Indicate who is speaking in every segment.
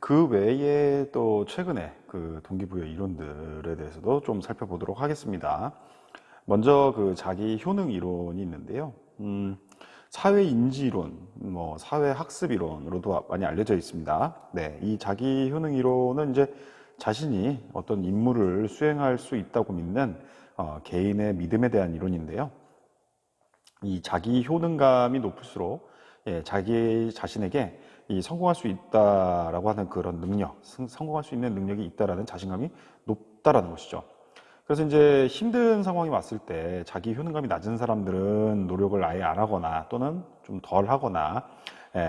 Speaker 1: 그 외에 또 최근에 그 동기부여 이론들에 대해서도 좀 살펴보도록 하겠습니다. 먼저 그 자기 효능 이론이 있는데요. 사회 인지 이론, 사회 학습 이론으로도 많이 알려져 있습니다. 네, 이 자기 효능 이론은 이제 자신이 어떤 임무를 수행할 수 있다고 믿는 개인의 믿음에 대한 이론인데요. 이 자기 효능감이 높을수록 자기 자신에게 이 성공할 수 있다라고 하는 그런 능력, 성공할 수 있는 능력이 있다라는 자신감이 높다라는 것이죠. 그래서 이제 힘든 상황이 왔을 때 자기 효능감이 낮은 사람들은 노력을 아예 안 하거나 또는 좀 덜 하거나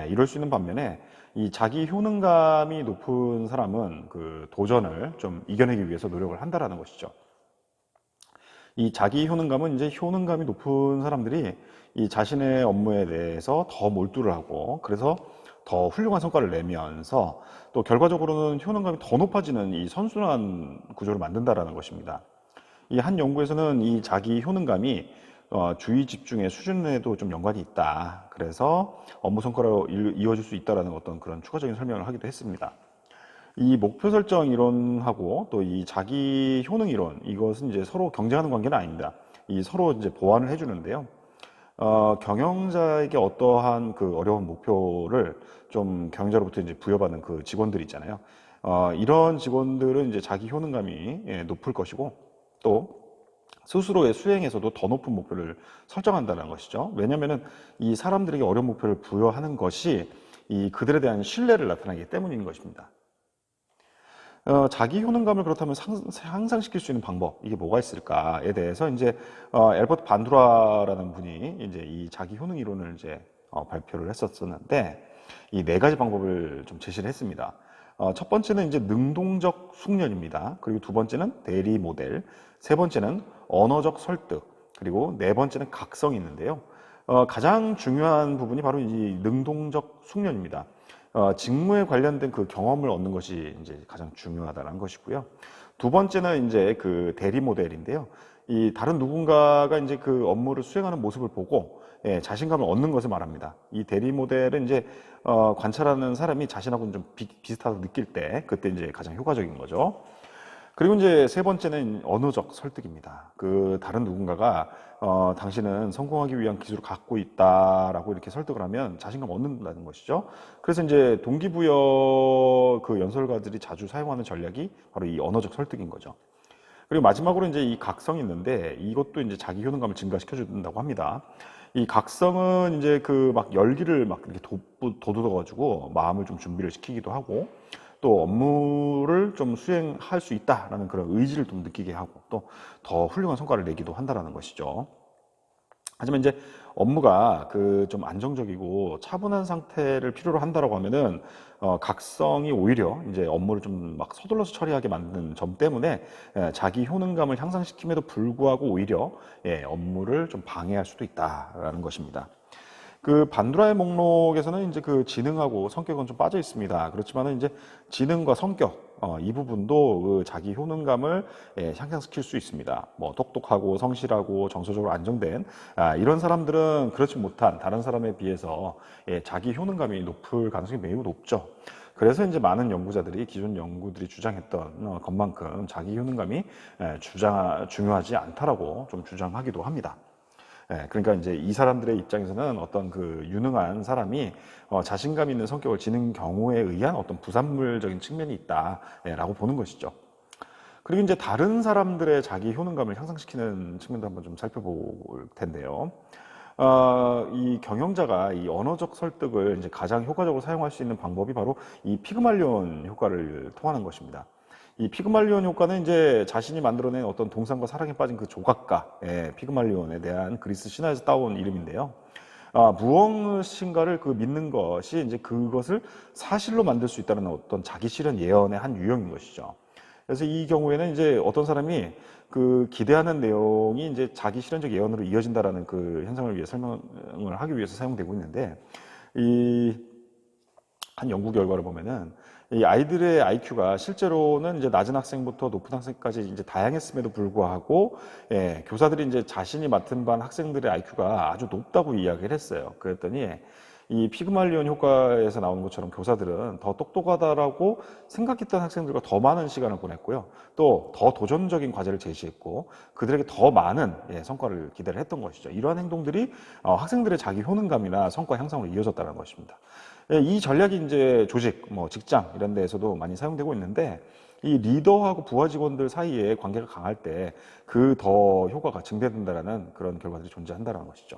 Speaker 1: 이럴 수 있는 반면에 이 자기 효능감이 높은 사람은 그 도전을 좀 이겨내기 위해서 노력을 한다라는 것이죠. 이 자기 효능감은 이제 효능감이 높은 사람들이 이 자신의 업무에 대해서 더 몰두를 하고 그래서 더 훌륭한 성과를 내면서 또 결과적으로는 효능감이 더 높아지는 이 선순환 구조를 만든다라는 것입니다. 이 한 연구에서는 이 자기 효능감이 주의 집중의 수준에도 좀 연관이 있다. 그래서 업무 성과로 이어질 수 있다라는 어떤 그런 추가적인 설명을 하기도 했습니다. 이 목표 설정 이론하고 또 이 자기 효능 이론, 이것은 이제 서로 경쟁하는 관계는 아닙니다. 이 서로 이제 보완을 해주는데요. 경영자에게 어떠한 그 어려운 목표를 좀 경영자로부터 이제 부여받는 그 직원들 있잖아요. 이런 직원들은 이제 자기 효능감이 높을 것이고 또 스스로의 수행에서도 더 높은 목표를 설정한다는 것이죠. 왜냐하면 이 사람들에게 어려운 목표를 부여하는 것이 이 그들에 대한 신뢰를 나타내기 때문인 것입니다. 자기 효능감을 그렇다면 향상시킬 수 있는 방법, 이게 뭐가 있을까에 대해서 이제 엘버트 반두라라는 분이 이제 이 자기 효능 이론을 이제 발표를 했었는데 이 네 가지 방법을 좀 제시를 했습니다. 첫 번째는 이제 능동적 숙련입니다. 그리고 두 번째는 대리 모델, 세 번째는 언어적 설득, 그리고 네 번째는 각성이 있는데요. 가장 중요한 부분이 바로 이 능동적 숙련입니다. 직무에 관련된 그 경험을 얻는 것이 이제 가장 중요하다는 것이고요. 두 번째는 이제 그 대리 모델인데요. 이 다른 누군가가 이제 그 업무를 수행하는 모습을 보고 자신감을 얻는 것을 말합니다. 이 대리 모델은 이제 관찰하는 사람이 자신하고는 좀 비슷하다고 느낄 때 그때 이제 가장 효과적인 거죠. 그리고 이제 세 번째는 언어적 설득입니다. 그 다른 누군가가 당신은 성공하기 위한 기술을 갖고 있다라고 이렇게 설득을 하면 자신감 얻는다는 것이죠. 그래서 이제 동기부여 그 연설가들이 자주 사용하는 전략이 바로 이 언어적 설득인 거죠. 그리고 마지막으로 이제 이 각성이 있는데 이것도 이제 자기 효능감을 증가시켜 준다고 합니다. 이 각성은 이제 그 막 열기를 막 이렇게 돋우어가지고 마음을 좀 준비를 시키기도 하고 또 업무를 좀 수행할 수 있다라는 그런 의지를 좀 느끼게 하고 또 더 훌륭한 성과를 내기도 한다라는 것이죠. 하지만 이제 업무가 그 좀 안정적이고 차분한 상태를 필요로 한다라고 하면은 각성이 오히려 이제 업무를 좀 막 서둘러서 처리하게 만드는 점 때문에 자기 효능감을 향상시킴에도 불구하고 오히려 업무를 좀 방해할 수도 있다라는 것입니다. 그 반두라의 목록에서는 이제 그 지능하고 성격은 좀 빠져 있습니다. 그렇지만은 이제 지능과 성격 이 부분도 그 자기 효능감을 향상시킬 수 있습니다. 뭐 똑똑하고 성실하고 정서적으로 안정된 이런 사람들은 그렇지 못한 다른 사람에 비해서 자기 효능감이 높을 가능성이 매우 높죠. 그래서 이제 많은 연구자들이 기존 연구들이 주장했던 것만큼 자기 효능감이 중요하지 않다라고 좀 주장하기도 합니다. 그러니까 이제 이 사람들의 입장에서는 어떤 그 유능한 사람이 자신감 있는 성격을 지닌 경우에 의한 어떤 부산물적인 측면이 있다라고 보는 것이죠. 그리고 이제 다른 사람들의 자기 효능감을 향상시키는 측면도 한번 좀 살펴볼 텐데요. 이 경영자가 이 언어적 설득을 이제 가장 효과적으로 사용할 수 있는 방법이 바로 이 피그말리온 효과를 통하는 것입니다. 이 피그말리온 효과는 이제 자신이 만들어낸 어떤 동상과 사랑에 빠진 그 조각가, 피그말리온에 대한 그리스 신화에서 따온 이름인데요. 무엇인가를 그 믿는 것이 이제 그것을 사실로 만들 수 있다는 어떤 자기 실현 예언의 한 유형인 것이죠. 그래서 이 경우에는 이제 어떤 사람이 그 기대하는 내용이 이제 자기 실현적 예언으로 이어진다라는 그 현상을 위해 설명을 하기 위해서 사용되고 있는데 이 한 연구 결과를 보면은 이 아이들의 IQ가 실제로는 이제 낮은 학생부터 높은 학생까지 이제 다양했음에도 불구하고 교사들이 이제 자신이 맡은 반 학생들의 IQ가 아주 높다고 이야기를 했어요. 그랬더니 이 피그말리온 효과에서 나오는 것처럼 교사들은 더 똑똑하다라고 생각했던 학생들과 더 많은 시간을 보냈고요. 또 더 도전적인 과제를 제시했고 그들에게 더 많은 성과를 기대를 했던 것이죠. 이러한 행동들이 학생들의 자기 효능감이나 성과 향상으로 이어졌다는 것입니다. 이 전략이 이제 조직, 뭐 직장 이런 데에서도 많이 사용되고 있는데 이 리더하고 부하 직원들 사이에 관계가 강할 때 그 더 효과가 증대된다라는 그런 결과들이 존재한다는 것이죠.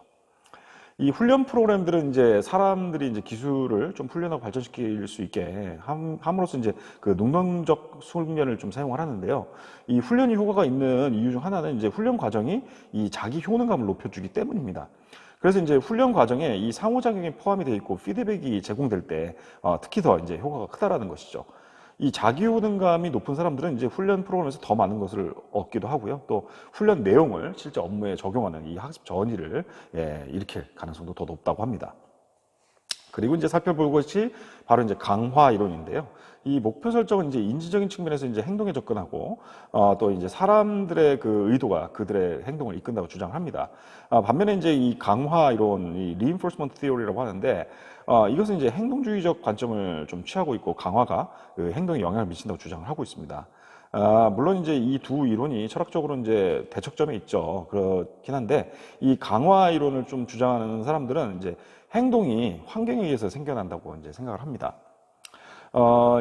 Speaker 1: 이 훈련 프로그램들은 이제 사람들이 이제 기술을 좀 훈련하고 발전시킬 수 있게 함으로써 이제 그 능동적 훈련을 좀 사용을 하는데요. 이 훈련이 효과가 있는 이유 중 하나는 이제 훈련 과정이 이 자기 효능감을 높여주기 때문입니다. 그래서 이제 훈련 과정에 이 상호작용이 포함이 되어 있고 피드백이 제공될 때 특히 더 이제 효과가 크다라는 것이죠. 이 자기 효능감이 높은 사람들은 이제 훈련 프로그램에서 더 많은 것을 얻기도 하고요. 또 훈련 내용을 실제 업무에 적용하는 이 학습 전이를 일으킬 가능성도 더 높다고 합니다. 그리고 이제 살펴볼 것이 바로 이제 강화 이론인데요. 이 목표 설정은 이제 인지적인 측면에서 이제 행동에 접근하고 또 이제 사람들의 그 의도가 그들의 행동을 이끈다고 주장합니다. 반면에 이제 이 강화 이론, 이 reinforcement theory라고 하는데 이것은 이제 행동주의적 관점을 좀 취하고 있고 강화가 그 행동에 영향을 미친다고 주장을 하고 있습니다. 물론 이제 이 두 이론이 철학적으로 이제 대척점에 있죠. 그렇긴 한데 이 강화 이론을 좀 주장하는 사람들은 이제 행동이 환경에 의해서 생겨난다고 이제 생각을 합니다.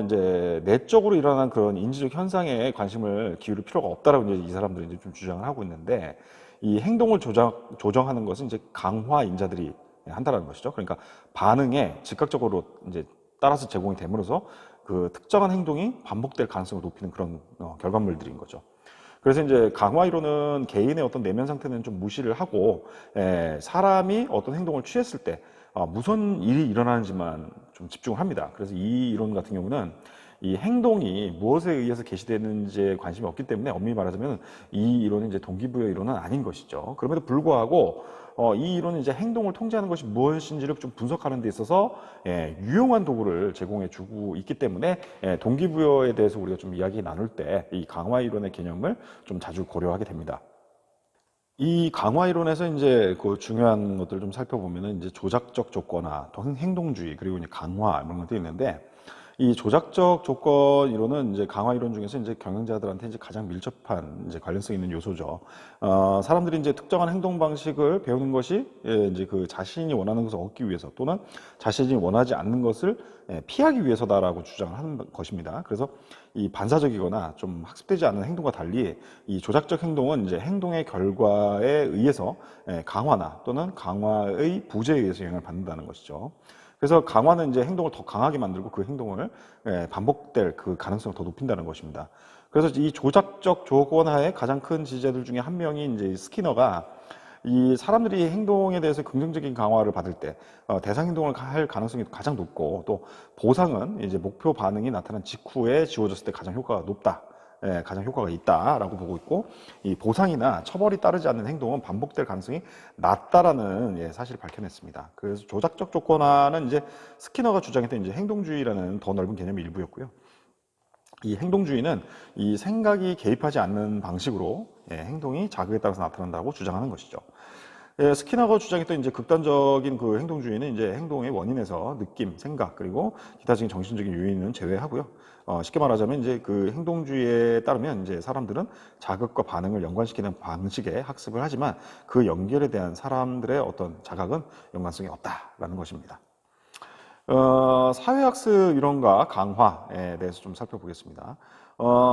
Speaker 1: 이제 내적으로 일어난 그런 인지적 현상에 관심을 기울일 필요가 없다라고 이제 이 사람들이 이제 좀 주장을 하고 있는데 이 행동을 조정하는 것은 이제 강화인자들이 한다라는 것이죠. 그러니까 반응에 즉각적으로 이제 따라서 제공이 됨으로써 그 특정한 행동이 반복될 가능성을 높이는 그런 결과물들인 거죠. 그래서 이제 강화 이론은 개인의 어떤 내면 상태는 좀 무시를 하고 사람이 어떤 행동을 취했을 때 무슨 일이 일어나는지만 좀 집중을 합니다. 그래서 이 이론 같은 경우는 이 행동이 무엇에 의해서 개시되는지에 관심이 없기 때문에 엄밀히 말하자면 이 이론은 이제 동기부여 이론은 아닌 것이죠. 그럼에도 불구하고 이 이론은 이제 행동을 통제하는 것이 무엇인지를 좀 분석하는 데 있어서 유용한 도구를 제공해 주고 있기 때문에 동기부여에 대해서 우리가 좀 이야기 나눌 때 이 강화 이론의 개념을 좀 자주 고려하게 됩니다. 이 강화 이론에서 이제 그 중요한 것들을 좀 살펴보면은 이제 조작적 조건화, 또 행동주의, 그리고 이제 강화 이런 것들이 있는데 이 조작적 조건 이론은 이제 강화 이론 중에서 이제 경영자들한테 이제 가장 밀접한 이제 관련성 있는 요소죠. 사람들이 이제 특정한 행동 방식을 배우는 것이 이제 그 자신이 원하는 것을 얻기 위해서 또는 자신이 원하지 않는 것을 피하기 위해서다라고 주장을 하는 것입니다. 그래서 이 반사적이거나 좀 학습되지 않은 행동과 달리 이 조작적 행동은 이제 행동의 결과에 의해서 강화나 또는 강화의 부재에 의해서 영향을 받는다는 것이죠. 그래서 강화는 이제 행동을 더 강하게 만들고 그 행동을 반복될 그 가능성을 더 높인다는 것입니다. 그래서 이 조작적 조건하에 가장 큰 지지자들 중에 한 명이 이제 스키너가 이 사람들이 행동에 대해서 긍정적인 강화를 받을 때 대상 행동을 할 가능성이 가장 높고 또 보상은 이제 목표 반응이 나타난 직후에 지워졌을 때 가장 효과가 높다. 가장 효과가 있다라고 보고 있고 이 보상이나 처벌이 따르지 않는 행동은 반복될 가능성이 낮다라는 사실을 밝혀냈습니다. 그래서 조작적 조건화는 이제 스키너가 주장했던 이제 행동주의라는 더 넓은 개념의 일부였고요. 이 행동주의는 이 생각이 개입하지 않는 방식으로 행동이 자극에 따라서 나타난다고 주장하는 것이죠. 스키너가 주장했던 이제 극단적인 그 행동주의는 이제 행동의 원인에서 느낌, 생각, 그리고 기타적인 정신적인 요인은 제외하고요. 쉽게 말하자면 이제 그 행동주의에 따르면 이제 사람들은 자극과 반응을 연관시키는 방식의 학습을 하지만 그 연결에 대한 사람들의 어떤 자각은 연관성이 없다라는 것입니다. 사회학습 이론과 강화에 대해서 좀 살펴보겠습니다.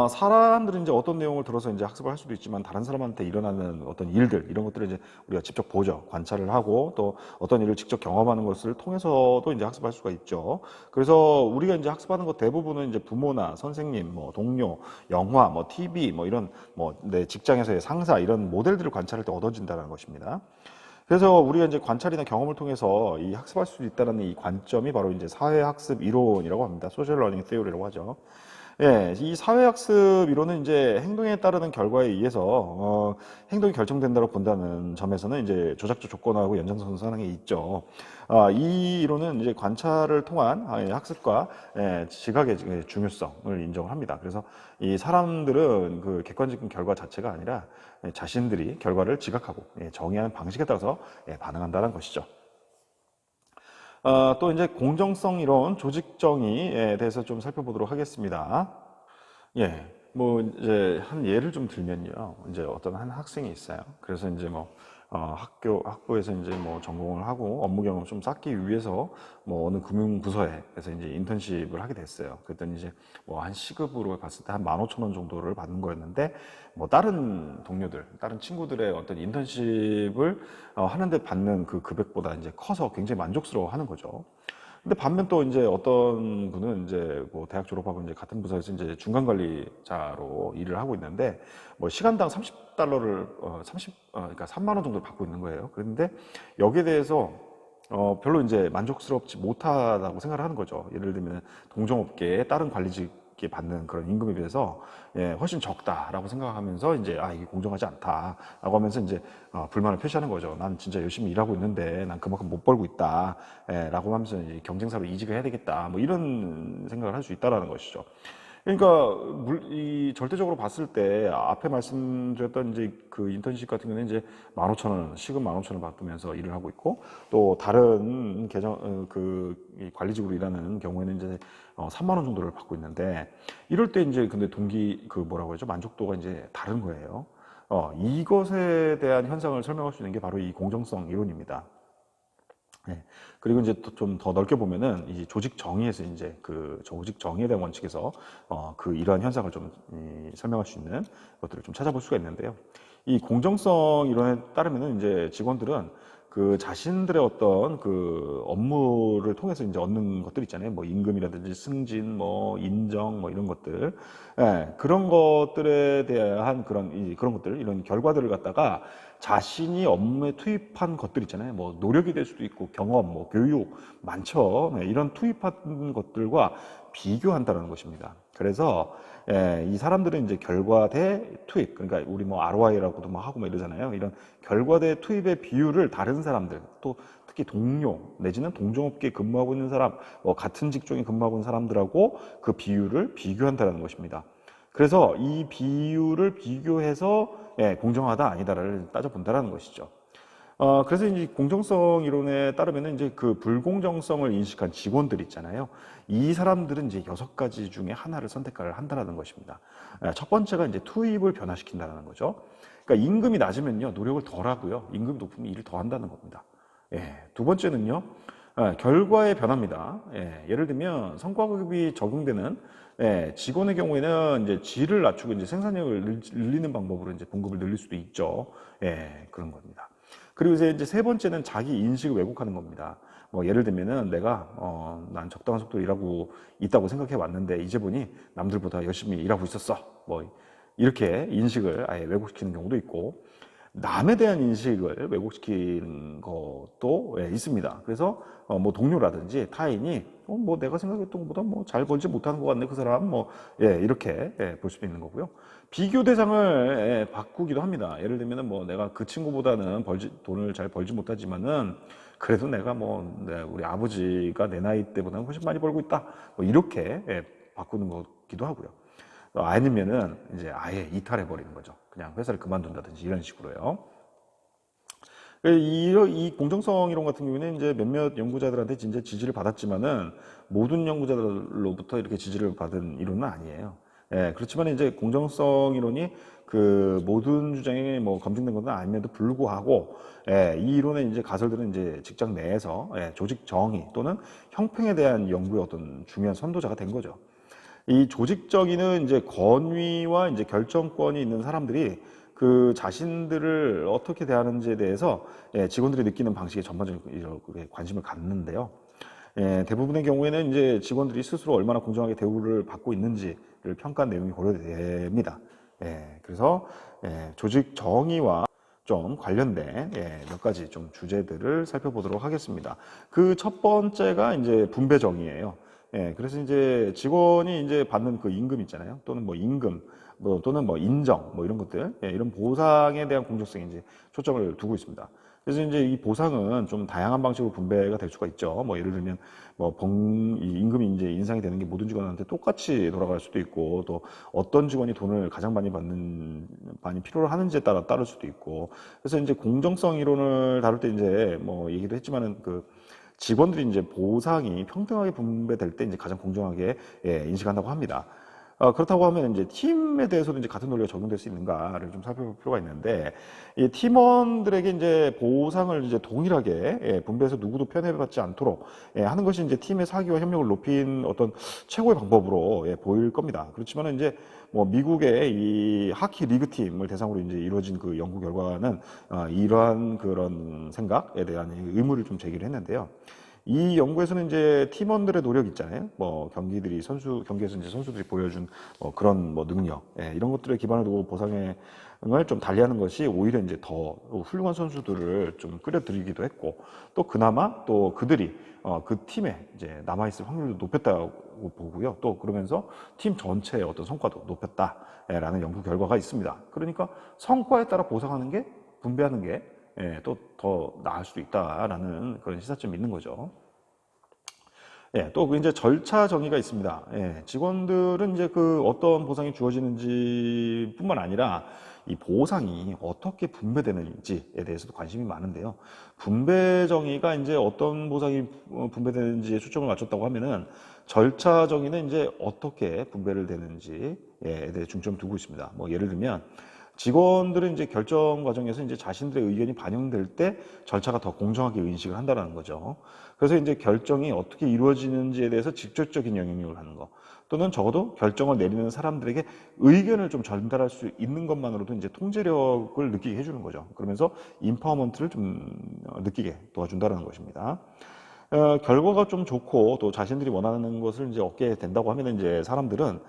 Speaker 1: 사람들은 이제 어떤 내용을 들어서 이제 학습을 할 수도 있지만 다른 사람한테 일어나는 어떤 일들, 이런 것들을 이제 우리가 직접 보죠. 관찰을 하고 또 어떤 일을 직접 경험하는 것을 통해서도 이제 학습할 수가 있죠. 그래서 우리가 이제 학습하는 것 대부분은 이제 부모나 선생님, 뭐 동료, 영화, 뭐 TV, 뭐 이런 뭐 내 직장에서의 상사 이런 모델들을 관찰할 때 얻어진다는 것입니다. 그래서 우리가 이제 관찰이나 경험을 통해서 이 학습할 수 있다는 이 관점이 바로 이제 사회학습 이론이라고 합니다. 소셜 러닝 테오리라고 하죠. 이 사회학습 이론은 이제 행동에 따르는 결과에 의해서 행동이 결정된다고 본다는 점에서는 이제 조작적 조건하고 연장선상에 있죠. 이 이론은 이제 관찰을 통한 학습과 지각의 중요성을 인정을 합니다. 그래서 이 사람들은 그 객관적인 결과 자체가 아니라 자신들이 결과를 지각하고 정의하는 방식에 따라서 반응한다는 것이죠. 또 이제 공정성 이론, 조직 정의에 대해서 좀 살펴보도록 하겠습니다. 예, 뭐 이제 한 예를 좀 들면요, 이제 어떤 한 학생이 있어요. 그래서 이제 뭐 학부에서 이제 뭐 전공을 하고 업무 경험 좀 쌓기 위해서 뭐 어느 금융부서에 그래서 이제 인턴십을 하게 됐어요. 그랬더니 이제 뭐 한 시급으로 봤을 때 한 15,000원 정도를 받는 거였는데 뭐 다른 동료들, 다른 친구들의 어떤 인턴십을 하는데 받는 그 금액보다 이제 커서 굉장히 만족스러워 하는 거죠. 근데 반면 또 이제 어떤 분은 이제 뭐 대학 졸업하고 이제 같은 부서에서 이제 중간 관리자로 일을 하고 있는데 뭐 시간당 30달러를 30 그러니까 3만 원 정도를 받고 있는 거예요. 그런데 여기에 대해서 별로 이제 만족스럽지 못하다고 생각을 하는 거죠. 예를 들면 동종업계의 다른 관리직이 받는 그런 임금에 비해서 예, 훨씬 적다라고 생각하면서 이제 이게 공정하지 않다라고 하면서 이제 불만을 표시하는 거죠. 난 진짜 열심히 일하고 있는데 난 그만큼 못 벌고 있다. 예, 라고 하면서 이제 경쟁사로 이직을 해야 되겠다. 뭐 이런 생각을 할 수 있다라는 것이죠. 그러니까 이 절대적으로 봤을 때 앞에 말씀드렸던 이제 그 인턴십 같은 경우는 이제 15,000원, 시급 15,000원 받으면서 일을 하고 있고 또 다른 계정 이 관리직으로 일하는 경우에는 이제 3만 원 정도를 받고 있는데 이럴 때 이제 근데 동기 그 뭐라고 하죠? 만족도가 이제 다른 거예요. 이것에 대한 현상을 설명할 수 있는 게 바로 이 공정성 이론입니다. 네. 그리고 이제 좀 더 넓게 보면은 이 조직 정의에서 이제 그 조직 정의에 대한 원칙에서 그 이러한 현상을 좀 설명할 수 있는 것들을 좀 찾아볼 수가 있는데요. 이 공정성 이론에 따르면은 이제 직원들은 그 자신들의 어떤 그 업무를 통해서 이제 얻는 것들 있잖아요. 뭐 임금이라든지 승진, 뭐 인정, 뭐 이런 것들, 예, 그런 것들에 대한 그런 것들, 이런 결과들을 갖다가 자신이 업무에 투입한 것들 있잖아요. 뭐 노력이 될 수도 있고 경험, 뭐 교육 많죠. 네, 이런 투입한 것들과 비교한다는 것입니다. 그래서 이 사람들은 이제 결과 대 투입, 그러니까 우리 뭐 ROI라고도 뭐 하고 뭐 이러잖아요. 이런 결과 대 투입의 비율을 다른 사람들, 또 특히 동료 내지는 동종업계에 근무하고 있는 사람, 뭐 같은 직종에 근무하고 있는 사람들하고 그 비율을 비교한다는 것입니다. 그래서 이 비율을 비교해서 공정하다 아니다를 따져본다라는 것이죠. 그래서 이제 공정성 이론에 따르면 이제 그 불공정성을 인식한 직원들 있잖아요. 이 사람들은 이제 6가지 중에 하나를 선택을 한다는 것입니다. 첫 번째가 이제 투입을 변화시킨다는 거죠. 그러니까 임금이 낮으면요, 노력을 덜 하고요. 임금이 높으면 일을 더 한다는 겁니다. 두 번째는요, 결과의 변화입니다. 예를 들면 성과급이 적용되는 직원의 경우에는 이제 질을 낮추고 이제 생산력을 늘리는 방법으로 이제 봉급을 늘릴 수도 있죠. 그런 겁니다. 그리고 이제 세 번째는 자기 인식을 왜곡하는 겁니다. 뭐 예를 들면은 내가 난 적당한 속도로 일하고 있다고 생각해 왔는데 이제 보니 남들보다 열심히 일하고 있었어. 뭐 이렇게 인식을 아예 왜곡시키는 경우도 있고 남에 대한 인식을 왜곡시키는 것도 있습니다. 그래서 뭐 동료라든지 타인이 뭐 내가 생각했던 것보다 뭐 잘 벌지 못하는 것 같네 그 사람 뭐 이렇게 볼 수도 있는 거고요. 비교 대상을 바꾸기도 합니다. 예를 들면은 뭐 내가 그 친구보다는 돈을 잘 벌지 못하지만은 그래도 내가 뭐 우리 아버지가 내 나이 때보다는 훨씬 많이 벌고 있다. 뭐 이렇게 바꾸는 거기도 하고요. 아니면은 이제 아예 이탈해 버리는 거죠. 그냥 회사를 그만둔다든지 이런 식으로요. 이 공정성 이론 같은 경우에는 이제 몇몇 연구자들한테 진짜 지지를 받았지만은 모든 연구자들로부터 이렇게 지지를 받은 이론은 아니에요. 그렇지만 이제 공정성 이론이 그 모든 주장에 뭐 검증된 것은 아님에도 불구하고 이 이론의 이제 가설들은 이제 직장 내에서 조직 정의 또는 형평에 대한 연구의 어떤 중요한 선도자가 된 거죠. 이 조직 정의는 이제 권위와 이제 결정권이 있는 사람들이 그 자신들을 어떻게 대하는지에 대해서 직원들이 느끼는 방식에 전반적인 관심을 갖는데요. 대부분의 경우에는 이제 직원들이 스스로 얼마나 공정하게 대우를 받고 있는지를 평가한 내용이 고려됩니다. 그래서 조직 정의와 좀 관련된 몇 가지 좀 주제들을 살펴보도록 하겠습니다. 그 첫 번째가 이제 분배 정의예요. 그래서 이제 직원이 이제 받는 그 임금 있잖아요. 또는 뭐 임금, 뭐 또는 뭐 인정, 뭐 이런 것들, 이런 보상에 대한 공정성에 이제 초점을 두고 있습니다. 그래서 이제 이 보상은 좀 다양한 방식으로 분배가 될 수가 있죠. 뭐 예를 들면 뭐 이 임금이 이제 인상이 되는 게 모든 직원한테 똑같이 돌아갈 수도 있고 또 어떤 직원이 돈을 가장 많이 필요로 하는지에 따라 따를 수도 있고 그래서 이제 공정성 이론을 다룰 때 이제 뭐 얘기도 했지만은 그 직원들이 이제 보상이 평등하게 분배될 때 이제 가장 공정하게 인식한다고 합니다. 그렇다고 하면 이제 팀에 대해서도 이제 같은 논리가 적용될 수 있는가를 좀 살펴볼 필요가 있는데, 이 팀원들에게 이제 보상을 이제 동일하게 분배해서 누구도 편애받지 않도록 하는 것이 이제 팀의 사기와 협력을 높인 어떤 최고의 방법으로 보일 겁니다. 그렇지만 이제 뭐 미국의 이 하키 리그 팀을 대상으로 이제 이루어진 그 연구 결과는 이러한 그런 생각에 대한 의무를 좀 제기를 했는데요. 이 연구에서는 이제 팀원들의 노력 있잖아요. 뭐 경기에서 이제 선수들이 보여준 그런 뭐 능력, 이런 것들에 기반을 두고 보상을 좀 달리하는 것이 오히려 이제 더 훌륭한 선수들을 좀 끌어들이기도 했고, 또 그나마 또 그들이 그 팀에 이제 남아있을 확률도 높였다고 보고요. 또 그러면서 팀 전체의 어떤 성과도 높였다라는 연구 결과가 있습니다. 그러니까 성과에 따라 보상하는 게, 분배하는 게 또 더 나을 수도 있다라는 그런 시사점이 있는 거죠. 또 이제 절차 정의가 있습니다. 직원들은 이제 그 어떤 보상이 주어지는지 뿐만 아니라 이 보상이 어떻게 분배되는지에 대해서도 관심이 많은데요. 분배 정의가 이제 어떤 보상이 분배되는지에 초점을 맞췄다고 하면은, 절차 정의는 이제 어떻게 분배를 되는지에 대해 중점을 두고 있습니다. 뭐 예를 들면, 직원들은 이제 결정 과정에서 이제 자신들의 의견이 반영될 때 절차가 더 공정하게 인식을 한다는 거죠. 그래서 이제 결정이 어떻게 이루어지는지에 대해서 직접적인 영향력을 하는 거, 또는 적어도 결정을 내리는 사람들에게 의견을 좀 전달할 수 있는 것만으로도 이제 통제력을 느끼게 해주는 거죠. 그러면서 인파워먼트를 좀 느끼게 도와준다는 것입니다. 결과가 좀 좋고 또 자신들이 원하는 것을 이제 얻게 된다고 하면 이제 사람들은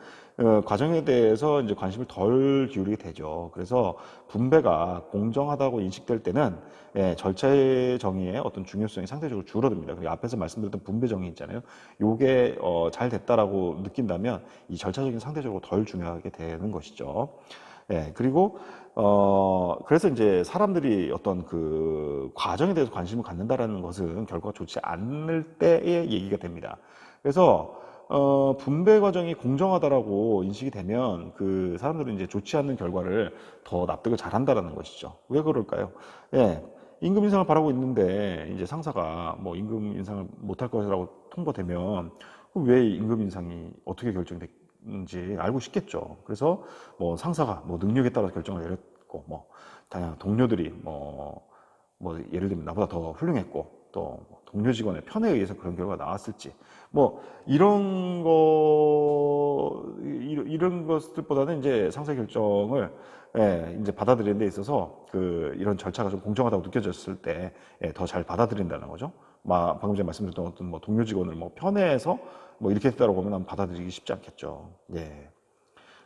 Speaker 1: 과정에 대해서 이제 관심을 덜 기울이게 되죠. 그래서 분배가 공정하다고 인식될 때는 절차의 정의의 어떤 중요성이 상대적으로 줄어듭니다. 그리고 앞에서 말씀드렸던 분배 정의 있잖아요. 요게 잘 됐다라고 느낀다면 이 절차적인 상대적으로 덜 중요하게 되는 것이죠. 그리고 그래서 이제 사람들이 어떤 그 과정에 대해서 관심을 갖는다라는 것은 결과가 좋지 않을 때의 얘기가 됩니다. 그래서 분배 과정이 공정하다라고 인식이 되면 그 사람들은 이제 좋지 않은 결과를 더 납득을 잘한다라는 것이죠. 왜 그럴까요? 임금 인상을 바라고 있는데 이제 상사가 뭐 임금 인상을 못할 것이라고 통보되면, 왜 임금 인상이 어떻게 결정됐는지 알고 싶겠죠. 그래서 뭐 상사가 뭐 능력에 따라 결정을 내렸고, 뭐 다양한 동료들이 뭐 예를 들면 나보다 더 훌륭했고, 또 동료 직원의 편에 의해서 그런 결과가 나왔을지, 뭐 이런 것들보다는 이제 상사 결정을 이제 받아들이는 데 있어서 그 이런 절차가 좀 공정하다고 느껴졌을 때 더 잘 받아들인다는 거죠. 방금 전에 말씀드렸던 어떤 뭐 동료 직원을 뭐 편애해서 뭐 이렇게 했다라고 하면 받아들이기 쉽지 않겠죠.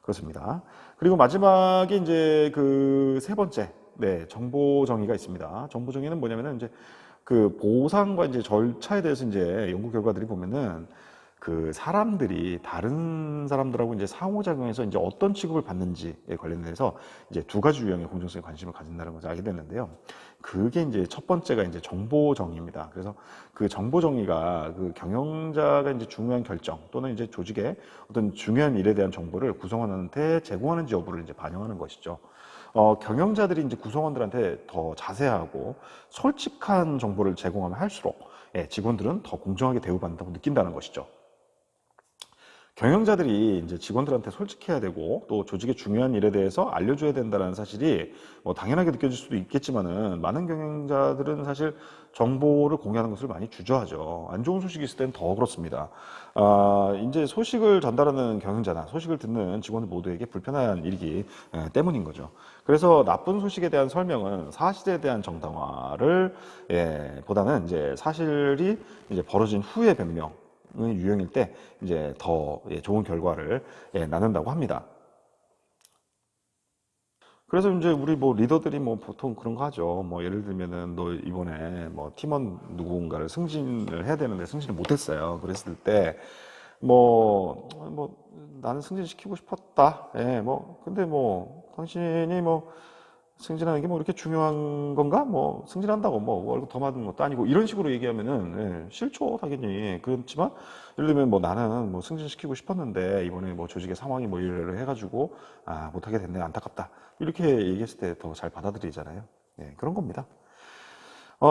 Speaker 1: 그렇습니다. 그리고 마지막에 이제 그 세 번째, 정보 정의가 있습니다. 정보 정의는 뭐냐면은 이제 그 보상과 이제 절차에 대해서 이제 연구 결과들이 보면은, 그 사람들이 다른 사람들하고 이제 상호작용해서 이제 어떤 취급을 받는지에 관련해서 이제 두 가지 유형의 공정성에 관심을 가진다는 것을 알게 됐는데요. 그게 이제 첫 번째가 이제 정보 정의입니다. 그래서 그 정보 정의가 그 경영자가 이제 중요한 결정 또는 이제 조직의 어떤 중요한 일에 대한 정보를 구성원한테 제공하는지 여부를 이제 반영하는 것이죠. 경영자들이 이제 구성원들한테 더 자세하고 솔직한 정보를 제공하면 할수록 직원들은 더 공정하게 대우받는다고 느낀다는 것이죠. 경영자들이 이제 직원들한테 솔직해야 되고 또 조직의 중요한 일에 대해서 알려줘야 된다는 사실이 뭐 당연하게 느껴질 수도 있겠지만은, 많은 경영자들은 사실 정보를 공유하는 것을 많이 주저하죠. 안 좋은 소식이 있을 때는 더 그렇습니다. 이제 소식을 전달하는 경영자나 소식을 듣는 직원들 모두에게 불편한 일이기 때문인 거죠. 그래서 나쁜 소식에 대한 설명은 사실에 대한 정당화를 보다는 이제 사실이 이제 벌어진 후의 변명 유형일 때 이제 더 좋은 결과를 낳는다고 합니다. 그래서 이제 우리 뭐 리더들이 뭐 보통 그런 거 하죠. 뭐 예를 들면은 너 이번에 뭐 팀원 누군가를 승진을 해야 되는데 승진을 못했어요. 그랬을 때 뭐 나는 승진시키고 싶었다. 뭐 근데 뭐 당신이 뭐 승진하는 게 뭐 이렇게 중요한 건가? 뭐 승진한다고 뭐 월급 더 받는 것도 아니고, 이런 식으로 얘기하면은 싫죠 당연히. 그렇지만 예를 들면 뭐 나는 뭐 승진시키고 싶었는데 이번에 뭐 조직의 상황이 뭐 이래를 해가지고 못하게 됐네, 안타깝다, 이렇게 얘기했을 때 더 잘 받아들이잖아요. 그런 겁니다.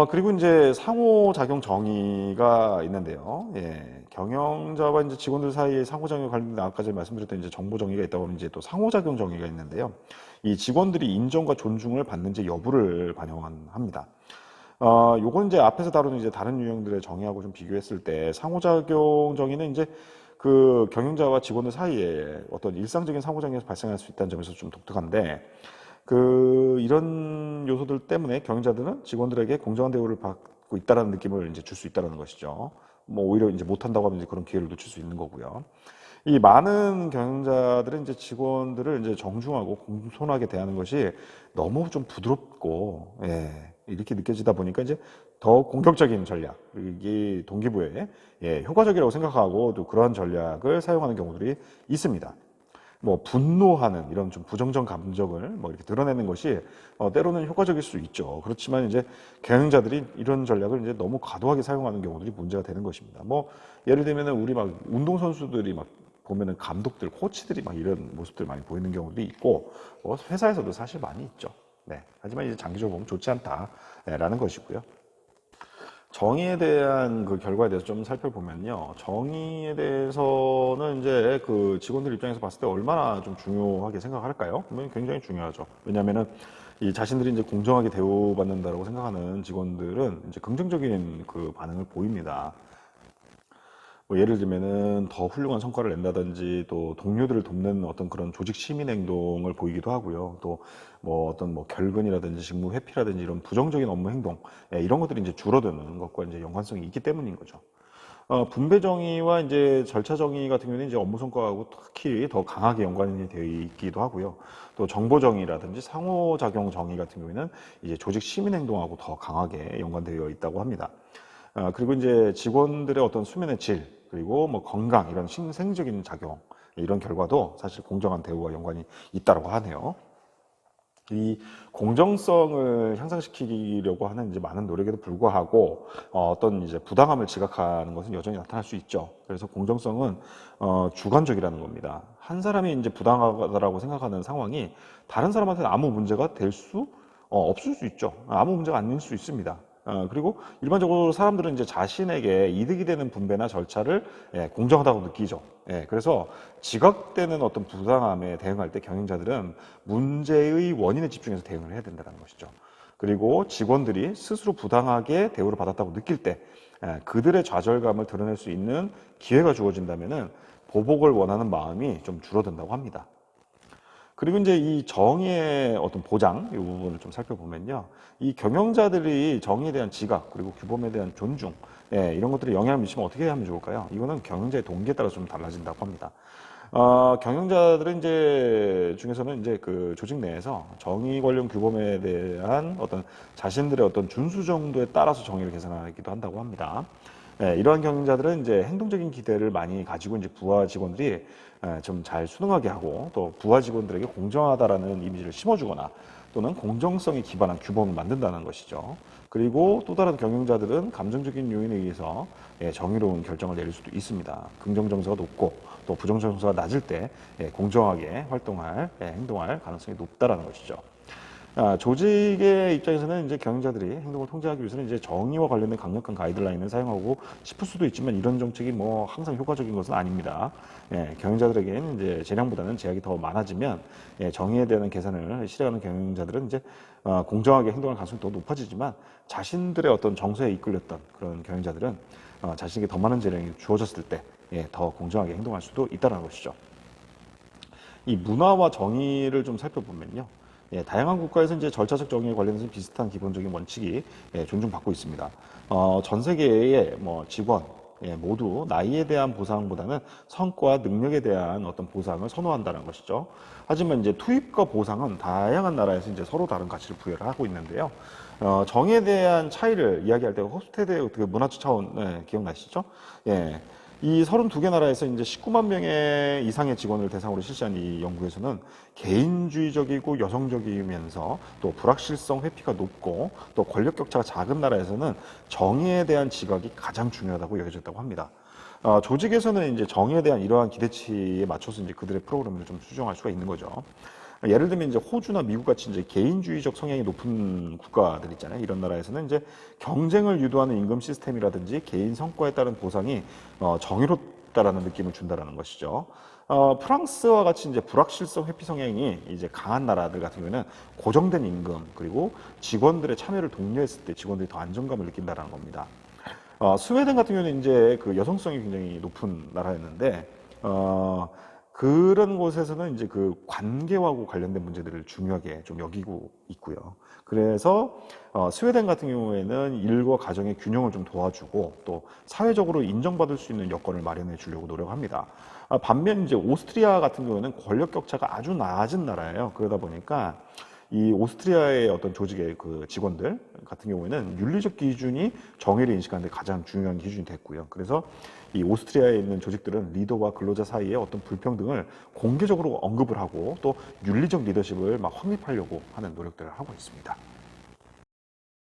Speaker 1: 그리고 이제 상호작용 정의가 있는데요. 예, 경영자와 이제 직원들 사이에 상호작용 관련된 아까 전에 말씀드렸던 이제 정보 정의가 있다고 하면 이제 또 상호작용 정의가 있는데요. 이 직원들이 인정과 존중을 받는지 여부를 반영합니다. 요건 이제 앞에서 다루는 이제 다른 유형들의 정의하고 좀 비교했을 때 상호작용 정의는 이제 그 경영자와 직원들 사이에 어떤 일상적인 상호작용에서 발생할 수 있다는 점에서 좀 독특한데 이런 요소들 때문에 경영자들은 직원들에게 공정한 대우를 받고 있다라는 느낌을 이제 줄 수 있다라는 것이죠. 뭐 오히려 이제 못한다고 하면 이제 그런 기회를 놓칠 수 있는 거고요. 이 많은 경영자들은 이제 직원들을 이제 정중하고 공손하게 대하는 것이 너무 좀 부드럽고, 예, 이렇게 느껴지다 보니까 이제 더 공격적인 전략, 이게 동기부여에 효과적이라고 생각하고 또 그러한 전략을 사용하는 경우들이 있습니다. 뭐 분노하는 이런 좀 부정적 감정을 뭐 이렇게 드러내는 것이 때로는 효과적일 수 있죠. 그렇지만 이제 경영자들이 이런 전략을 이제 너무 과도하게 사용하는 경우들이 문제가 되는 것입니다. 뭐 예를 들면은 우리 막 운동 선수들이 막 보면은 감독들, 코치들이 막 이런 모습들 많이 보이는 경우도 있고 뭐 회사에서도 사실 많이 있죠. 네. 하지만 이제 장기적으로 보면 좋지 않다라는 것이고요. 정의에 대한 그 결과에 대해서 좀 살펴보면요. 정의에 대해서는 이제 그 직원들 입장에서 봤을 때 얼마나 좀 중요하게 생각할까요? 그러면 굉장히 중요하죠. 왜냐하면은 이 자신들이 이제 공정하게 대우받는다라고 생각하는 직원들은 이제 긍정적인 그 반응을 보입니다. 뭐 예를 들면은 더 훌륭한 성과를 낸다든지 또 동료들을 돕는 어떤 그런 조직 시민 행동을 보이기도 하고요. 또 뭐 어떤 뭐 결근이라든지 직무 회피라든지 이런 부정적인 업무 행동, 이런 것들이 이제 줄어드는 것과 이제 연관성이 있기 때문인 거죠. 분배 정의와 이제 절차 정의 같은 경우는 이제 업무 성과하고 특히 더 강하게 연관이 되어 있기도 하고요. 또 정보 정의라든지 상호작용 정의 같은 경우에는 이제 조직 시민 행동하고 더 강하게 연관되어 있다고 합니다. 그리고 이제 직원들의 어떤 수면의 질, 그리고 뭐 건강, 이런 생적인 작용, 이런 결과도 사실 공정한 대우와 연관이 있다고 하네요. 이 공정성을 향상시키려고 하는 이제 많은 노력에도 불구하고 어떤 이제 부당함을 지각하는 것은 여전히 나타날 수 있죠. 그래서 공정성은 주관적이라는 겁니다. 한 사람이 이제 부당하다라고 생각하는 상황이 다른 사람한테는 아무 문제가 될 수 없을 수 있죠. 아무 문제가 아닐 수 있습니다. 그리고 일반적으로 사람들은 이제 자신에게 이득이 되는 분배나 절차를 공정하다고 느끼죠. 그래서 지각되는 어떤 부당함에 대응할 때 경영자들은 문제의 원인에 집중해서 대응을 해야 된다는 것이죠. 그리고 직원들이 스스로 부당하게 대우를 받았다고 느낄 때 그들의 좌절감을 드러낼 수 있는 기회가 주어진다면은 보복을 원하는 마음이 좀 줄어든다고 합니다. 그리고 이제 이 정의의 어떤 보장, 이 부분을 좀 살펴보면요. 이 경영자들이 정의에 대한 지각, 그리고 규범에 대한 존중, 이런 것들이 영향을 미치면 어떻게 하면 좋을까요? 이거는 경영자의 동기에 따라 좀 달라진다고 합니다. 경영자들은 이제 중에서는 이제 그 조직 내에서 정의 관련 규범에 대한 어떤 자신들의 어떤 준수 정도에 따라서 정의를 개선하기도 한다고 합니다. 이러한 경영자들은 이제 행동적인 기대를 많이 가지고 이제 부하 직원들이 좀 잘 수능하게 하고 또 부하 직원들에게 공정하다라는 이미지를 심어주거나 또는 공정성에 기반한 규범을 만든다는 것이죠. 그리고 또 다른 경영자들은 감정적인 요인에 의해서 정의로운 결정을 내릴 수도 있습니다. 긍정 정서가 높고 또 부정 정서가 낮을 때 공정하게 활동할 행동할 가능성이 높다라는 것이죠. 조직의 입장에서는 이제 경영자들이 행동을 통제하기 위해서는 이제 정의와 관련된 강력한 가이드라인을 사용하고 싶을 수도 있지만 이런 정책이 뭐 항상 효과적인 것은 아닙니다. 경영자들에게는 이제 재량보다는 제약이 더 많아지면 정의에 대한 개선을 실행하는 경영자들은 이제 공정하게 행동할 가능성이 더 높아지지만 자신들의 어떤 정서에 이끌렸던 그런 경영자들은 자신에게 더 많은 재량이 주어졌을 때 더 공정하게 행동할 수도 있다는 것이죠. 이 문화와 정의를 좀 살펴보면요. 다양한 국가에서 이제 절차적 정의에 관련해서 비슷한 기본적인 원칙이 존중받고 있습니다. 전 세계의 뭐 직원 모두 나이에 대한 보상보다는 성과, 능력에 대한 어떤 보상을 선호한다는 것이죠. 하지만 이제 투입과 보상은 다양한 나라에서 이제 서로 다른 가치를 부여를 하고 있는데요. 정의에 대한 차이를 이야기할 때 호스테드 그 문화적 차원 기억나시죠? 예. 이 32개 나라에서 이제 19만 명의 이상의 직원을 대상으로 실시한 이 연구에서는 개인주의적이고 여성적이면서 또 불확실성 회피가 높고 또 권력 격차가 작은 나라에서는 정의에 대한 지각이 가장 중요하다고 여겨졌다고 합니다. 조직에서는 이제 정의에 대한 이러한 기대치에 맞춰서 이제 그들의 프로그램을 좀 수정할 수가 있는 거죠. 예를 들면 이제 호주나 미국 같이 이제 개인주의적 성향이 높은 국가들 있잖아요. 이런 나라에서는 이제 경쟁을 유도하는 임금 시스템이라든지 개인 성과에 따른 보상이 정의롭다라는 느낌을 준다라는 것이죠. 프랑스와 같이 이제 불확실성 회피 성향이 이제 강한 나라들 같은 경우에는 고정된 임금 그리고 직원들의 참여를 독려했을 때 직원들이 더 안정감을 느낀다라는 겁니다. 스웨덴 같은 경우는 이제 그 여성성이 굉장히 높은 나라였는데, 그런 곳에서는 이제 그 관계하고 관련된 문제들을 중요하게 좀 여기고 있고요. 그래서 스웨덴 같은 경우에는 일과 가정의 균형을 좀 도와주고 또 사회적으로 인정받을 수 있는 여건을 마련해 주려고 노력합니다. 반면 이제 오스트리아 같은 경우는 권력 격차가 아주 낮은 나라예요. 그러다 보니까 이 오스트리아의 어떤 조직의 그 직원들 같은 경우에는 윤리적 기준이 정의를 인식하는 데 가장 중요한 기준이 됐고요. 그래서 이 오스트리아에 있는 조직들은 리더와 근로자 사이의 어떤 불평등을 공개적으로 언급을 하고 또 윤리적 리더십을 막 확립하려고 하는 노력들을 하고 있습니다.